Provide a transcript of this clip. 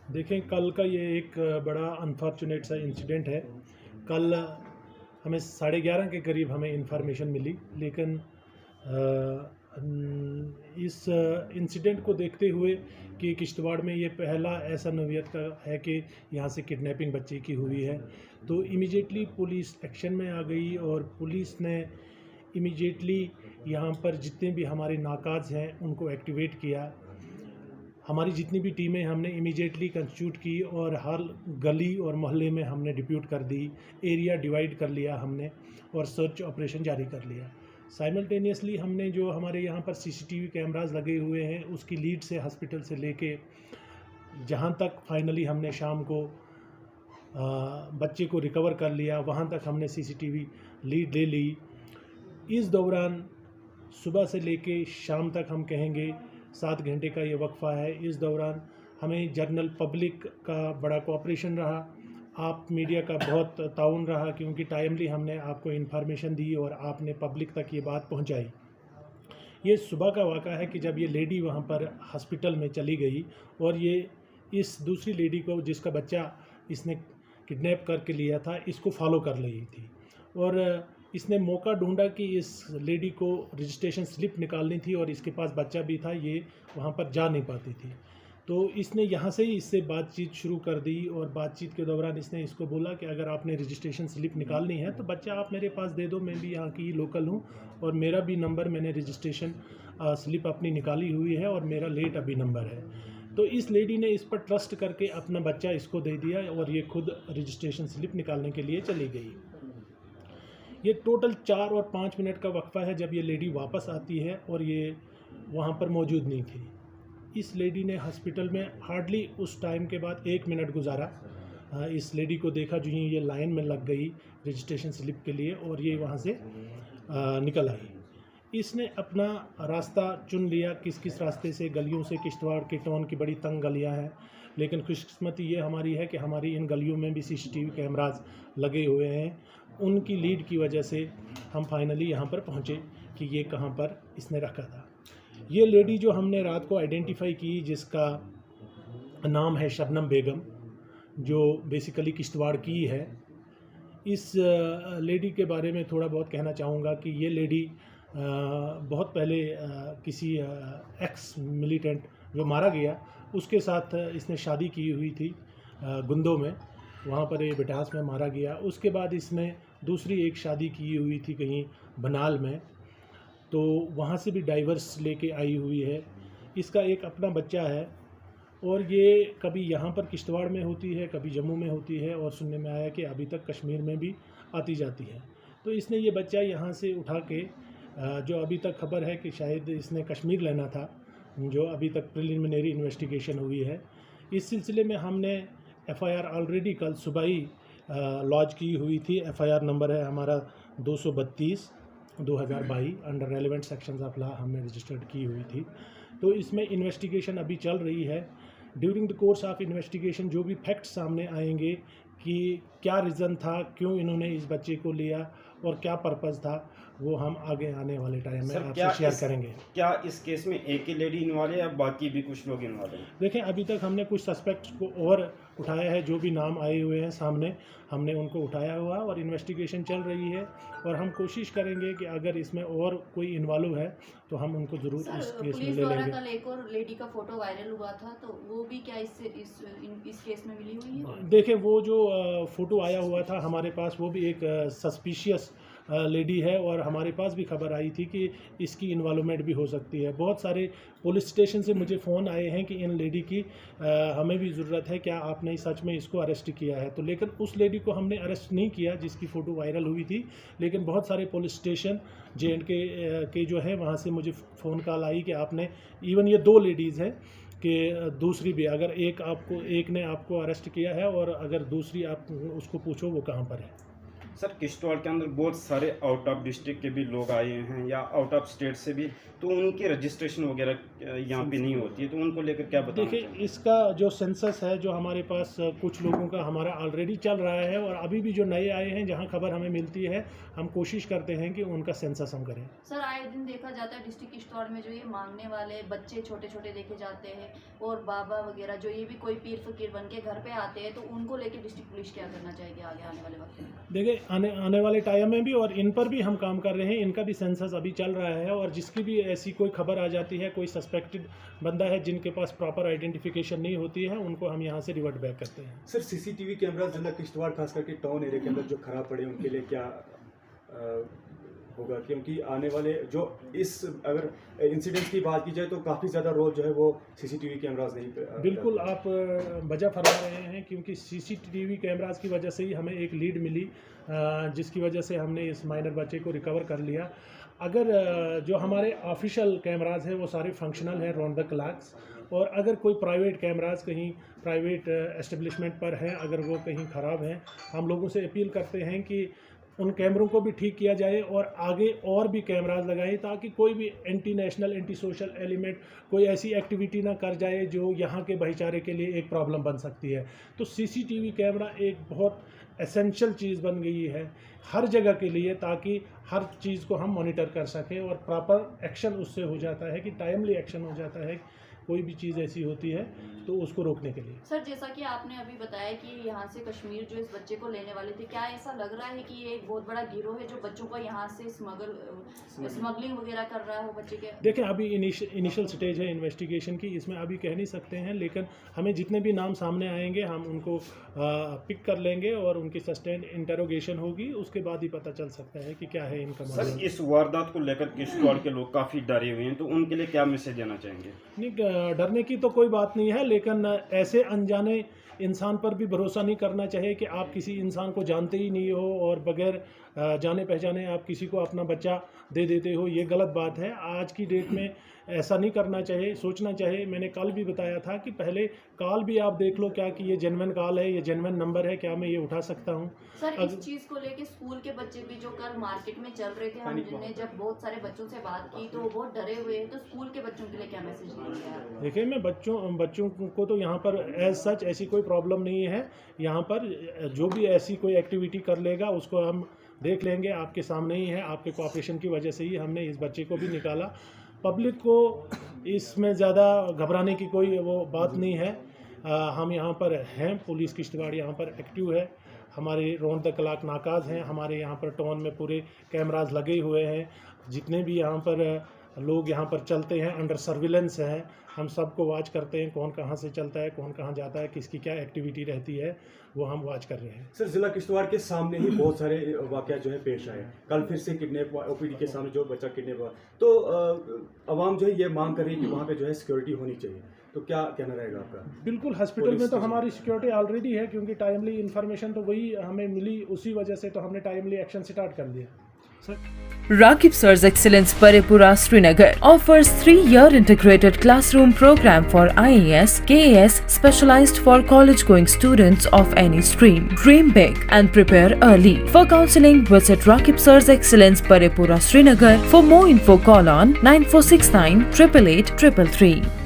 देखें, कल का ये एक बड़ा अनफॉर्चुनेट सा इंसिडेंट है। कल हमें 11:30 के करीब हमें इंफॉर्मेशन मिली, लेकिन इस इंसिडेंट को देखते हुए कि किश्तवाड़ में ये पहला ऐसा नौयत का है कि यहाँ से किडनैपिंग बच्चे की हुई है, तो इमीडिएटली पुलिस एक्शन में आ गई और पुलिस ने इमीडिएटली यहाँ पर जितने भी हमारे नाकाज़ हैं उनको एक्टिवेट किया। हमारी जितनी भी टीमें हमने इमीडिएटली कंस्टिट्यूट की और हर गली और मोहल्ले में हमने डिप्यूट कर दी, एरिया डिवाइड कर लिया हमने और सर्च ऑपरेशन जारी कर लिया। साइमल्टेनियसली हमने जो हमारे यहाँ पर सीसीटीवी कैमरास लगे हुए हैं उसकी लीड से हॉस्पिटल से लेके जहाँ तक फाइनली हमने शाम को बच्चे को रिकवर कर लिया, वहाँ तक हमने सीसीटीवी लीड ले ली। इस दौरान सुबह से लेके शाम तक हम कहेंगे 7 घंटे का ये वक्फा है। इस दौरान हमें जनरल पब्लिक का बड़ा कोऑपरेशन रहा, आप मीडिया का बहुत ताउन रहा, क्योंकि टाइमली हमने आपको इन्फॉर्मेशन दी और आपने पब्लिक तक ये बात पहुंचाई। ये सुबह का वाक़ा है कि जब ये लेडी वहाँ पर हॉस्पिटल में चली गई और ये इस दूसरी लेडी को जिसका बच्चा इसने किडनैप करके लिया था इसको फॉलो कर रही थी और इसने मौका ढूंढा कि इस लेडी को रजिस्ट्रेशन स्लिप निकालनी थी और इसके पास बच्चा भी था, ये वहाँ पर जा नहीं पाती थी। तो इसने यहाँ से ही इससे बातचीत शुरू कर दी और बातचीत के दौरान इसने इसको बोला कि अगर आपने रजिस्ट्रेशन स्लिप निकालनी है तो बच्चा आप मेरे पास दे दो, मैं भी यहाँ की लोकल हूँ और मेरा भी नंबर, मैंने रजिस्ट्रेशन स्लिप अपनी निकाली हुई है और मेरा लेट अभी नंबर है। तो इस लेडी ने इस पर ट्रस्ट करके अपना बच्चा इसको दे दिया और ये खुद रजिस्ट्रेशन स्लिप निकालने के लिए चली गई। ये टोटल 4 और 5 मिनट का वक्फा है जब ये लेडी वापस आती है और ये वहाँ पर मौजूद नहीं थी। इस लेडी ने हॉस्पिटल में हार्डली उस टाइम के बाद 1 मिनट गुजारा। इस लेडी को देखा जो ये लाइन में लग गई रजिस्ट्रेशन स्लिप के लिए और ये वहाँ से निकल आई। इसने अपना रास्ता चुन लिया, किस किस रास्ते से, गलियों से। किश्तवाड़ के टाउन की बड़ी तंग गलियाँ हैं, लेकिन खुशकिस्मती ये हमारी है कि हमारी इन गलियों में भी सीसीटीवी कैमरास लगे हुए हैं। उनकी लीड की वजह से हम फाइनली यहाँ पर पहुँचे कि ये कहाँ पर इसने रखा था। ये लेडी जो हमने रात को आइडेंटिफाई की, जिसका नाम है शबनम बेगम, जो बेसिकली किश्तवाड़ की है, इस लेडी के बारे में थोड़ा बहुत कहना चाहूँगा कि ये लेडी बहुत पहले किसी एक्स मिलिटेंट जो मारा गया उसके साथ इसने शादी की हुई थी गुंदों में, वहाँ पर ये बिटास में मारा गया। उसके बाद इसने दूसरी एक शादी की हुई थी कहीं बनाल में, तो वहाँ से भी डाइवर्स लेके आई हुई है। इसका एक अपना बच्चा है और ये कभी यहाँ पर किश्तवाड़ में होती है, कभी जम्मू में होती है और सुनने में आया कि अभी तक कश्मीर में भी आती जाती है। तो इसने ये बच्चा यहाँ से उठा के, जो अभी तक खबर है कि शायद इसने कश्मीर लेना था, जो अभी तक प्रिलिमिनरी इन्वेस्टिगेशन हुई है। इस सिलसिले में हमने एफआईआर ऑलरेडी कल सुबह ही लॉन्च की हुई थी। एफआईआर नंबर है हमारा 232/2022 under relevant sections of law हमने रजिस्टर्ड की हुई थी। तो इसमें इन्वेस्टिगेशन अभी चल रही है। During the course of investigation जो भी फैक्ट्स सामने आएंगे कि क्या रीज़न था, क्यों इन्होंने इस बच्चे को लिया और क्या पर्पज़ था, वो हम आगे आने वाले टाइम में आपसे शेयर करेंगे। क्या इस केस में एक ही लेडी इन्वॉल्व है या बाकी भी कुछ लोग इन्वॉल्व हैं? देखें, अभी तक हमने कुछ सस्पेक्ट्स को और उठाया है, जो भी नाम आए हुए हैं सामने हमने उनको उठाया हुआ है और इन्वेस्टिगेशन चल रही है और हम कोशिश करेंगे कि अगर इसमें और कोई इन्वॉल्व है तो हम उनको ज़रूर इस केस में ले लेंगे। कल एक और लेडी का फोटो वायरल हुआ था, तो वो भी क्या इस केस में मिली हुई है? देखें, वो जो फ़ोटो आया हुआ था हमारे पास, वो भी एक सस्पिशियस लेडी है और हमारे पास भी खबर आई थी कि इसकी इन्वॉल्वमेंट भी हो सकती है। बहुत सारे पुलिस स्टेशन से मुझे फ़ोन आए हैं कि इन लेडी की हमें भी ज़रूरत है, क्या आपने सच में इसको अरेस्ट किया है? तो लेकिन उस लेडी को हमने अरेस्ट नहीं किया जिसकी फ़ोटो वायरल हुई थी, लेकिन बहुत सारे पुलिस स्टेशन J&K के जो है वहाँ से मुझे फ़ोन कॉल आई कि आपने, इवन ये 2 लेडीज़ हैं कि दूसरी भी, अगर एक ने आपको अरेस्ट किया है और अगर दूसरी आप उसको पूछो वो कहाँ पर है। सर किश्तवाड़ के अंदर बहुत सारे आउट ऑफ डिस्ट्रिक्ट के भी लोग आए हैं या आउट ऑफ स्टेट से भी, तो उनकी रजिस्ट्रेशन वगैरह यहाँ पे नहीं होती है, तो उनको लेकर क्या बताना देखिए, चाहेंगे? इसका जो सेंसस है जो हमारे पास कुछ लोगों का हमारा ऑलरेडी चल रहा है, और अभी भी जो नए आए हैं जहाँ खबर हमें मिलती है हम कोशिश करते हैं कि उनका सेंसस हम करें। सर आए दिन देखा जाता है डिस्ट्रिक्ट किश्तवाड़ में जो ये मांगने वाले बच्चे छोटे छोटे देखे जाते हैं, और बाबा वगैरह जो ये भी कोई पीर फकीर बन के घर पे आते हैं, तो उनको लेके डिस्ट्रिक्ट पुलिस क्या करना चाहेगी आगे आने वाले वक्त में? देखिए, आने वाले टाइम में भी और इन पर भी हम काम कर रहे हैं, इनका भी सेंसस अभी चल रहा है, और जिसकी भी ऐसी कोई खबर आ जाती है, कोई सस्पेक्टेड बंदा है जिनके पास प्रॉपर आइडेंटिफिकेशन नहीं होती है, उनको हम यहाँ से रिवर्ट बैक करते हैं। सर सीसीटीवी कैमरा जिला किश्तवाड़ खास करके टाउन एरिया के अंदर जो खराब पड़े उनके लिए क्या होगा, क्योंकि आने वाले जो इस अगर इंसिडेंट्स की बात की जाए तो काफ़ी ज़्यादा रोल जो है वो सीसीटीवी कैमरास नहीं बिल्कुल आप वजह फरमा रहे हैं, क्योंकि सीसीटीवी कैमरास की वजह से ही हमें एक लीड मिली, जिसकी वजह से हमने इस माइनर बच्चे को रिकवर कर लिया। अगर जो हमारे ऑफिशियल कैमराज हैं वो सारे फंक्शनल हैं राउंड द क्लॉक्स, और अगर कोई प्राइवेट कैमराज कहीं प्राइवेट एस्टेब्लिशमेंट पर हैं, अगर वो कहीं ख़राब हैं, हम लोगों से अपील करते हैं कि उन कैमरों को भी ठीक किया जाए और आगे और भी कैमराज लगाएं, ताकि कोई भी anti national anti social element कोई ऐसी एक्टिविटी ना कर जाए जो यहाँ के भाईचारे के लिए एक प्रॉब्लम बन सकती है। तो सीसीटीवी कैमरा एक बहुत एसेंशियल चीज़ बन गई है हर जगह के लिए, ताकि हर चीज़ को हम मॉनिटर कर सकें और प्रॉपर एक्शन उससे हो जाता है कि टाइमली एक्शन हो जाता है कोई भी चीज़ ऐसी होती है तो उसको रोकने के लिए। सर जैसा कि आपने अभी बताया कि यहाँ से कश्मीर जो इस बच्चे को लेने वाले थे, क्या ऐसा लग रहा है कि ये एक बहुत बड़ा गिरोह है जो बच्चों को यहाँ से स्मगलिंग वगैरह कर रहा हो बच्चे के? देखें, अभी इनिशियल स्टेज है इन्वेस्टिगेशन की, इसमें अभी कह नहीं सकते हैं, लेकिन हमें जितने भी नाम सामने आएंगे हम उनको पिक कर लेंगे और उनकी सस्टेन इंटरोगेशन होगी, उसके बाद ही पता चल सकता है कि क्या है इनका सर इस वारदात को लेकर किश्तवाड़ के लोग काफ़ी डरे हुए हैं, तो उनके लिए क्या मैसेज देना चाहेंगे? नहीं, डरने की तो कोई बात नहीं है, लेकिन ऐसे अनजाने इंसान पर भी भरोसा नहीं करना चाहिए कि आप किसी इंसान को जानते ही नहीं हो और बगैर जाने पहचाने आप किसी को अपना बच्चा दे देते हो, ये गलत बात है। आज की डेट में ऐसा नहीं करना चाहिए, सोचना चाहिए। मैंने कल भी बताया था कि पहले कॉल भी आप देख लो क्या कि ये जेन्युइन कॉल है, ये जेन्युइन नंबर है, क्या मैं ये उठा सकता हूँ। सर इस चीज़ को लेके स्कूल के बच्चे भी जो कल मार्केट में चल रहे थे, हमने जब बहुत सारे बच्चों से बात की तो वो बहुत डरे हुए हैं, तो स्कूल के बच्चों के लिए क्या मैसेज देंगे आप? देखिए, मैं बच्चों को तो यहाँ पर एज सच ऐसी कोई प्रॉब्लम नहीं है। यहाँ पर जो भी ऐसी कोई एक्टिविटी कर लेगा उसको हम देख लेंगे, आपके सामने ही है। आपके कोऑपरेशन की वजह से ही हमने इस बच्चे को भी निकाला। पब्लिक को इसमें ज़्यादा घबराने की कोई वो बात नहीं है। हम यहाँ पर हैं, पुलिस किश्तवाड़ यहाँ पर एक्टिव है, हमारे राउंड द क्लॉक नाकाज हैं, हमारे यहाँ पर टाउन में पूरे कैमराज लगे हुए हैं। जितने भी यहाँ पर लोग यहाँ पर चलते हैं अंडर सर्विलेंस हैं, हम सबको वॉच करते हैं, कौन कहाँ से चलता है, कौन कहाँ जाता है, किसकी क्या एक्टिविटी रहती है, वो हम वॉच कर रहे हैं। सर जिला किश्तवाड़ के सामने ही बहुत सारे वाक़या जो है पेश आए। कल फिर से किडनैप हुआ, ओपीडी के सामने जो बच्चा किडनैप हुआ, तो अवाम जो है ये मांग कर रही है कि वहाँ पे जो है सिक्योरिटी होनी चाहिए, तो क्या कहना रहेगा आपका? बिल्कुल, हॉस्पिटल में तो हमारी सिक्योरिटी ऑलरेडी है, क्योंकि टाइमली इन्फॉर्मेशन तो वही हमें मिली, उसी वजह से तो हमने टाइमली एक्शन स्टार्ट कर दिया। Rakib Sir's Excellence Parepura Srinagar offers 3-year integrated classroom program for IAS, KAS specialized for college-going students of any stream. Dream big and prepare early. For counseling, visit Rakib Sir's Excellence Parepura Srinagar. For more info, call on 9469 888 333.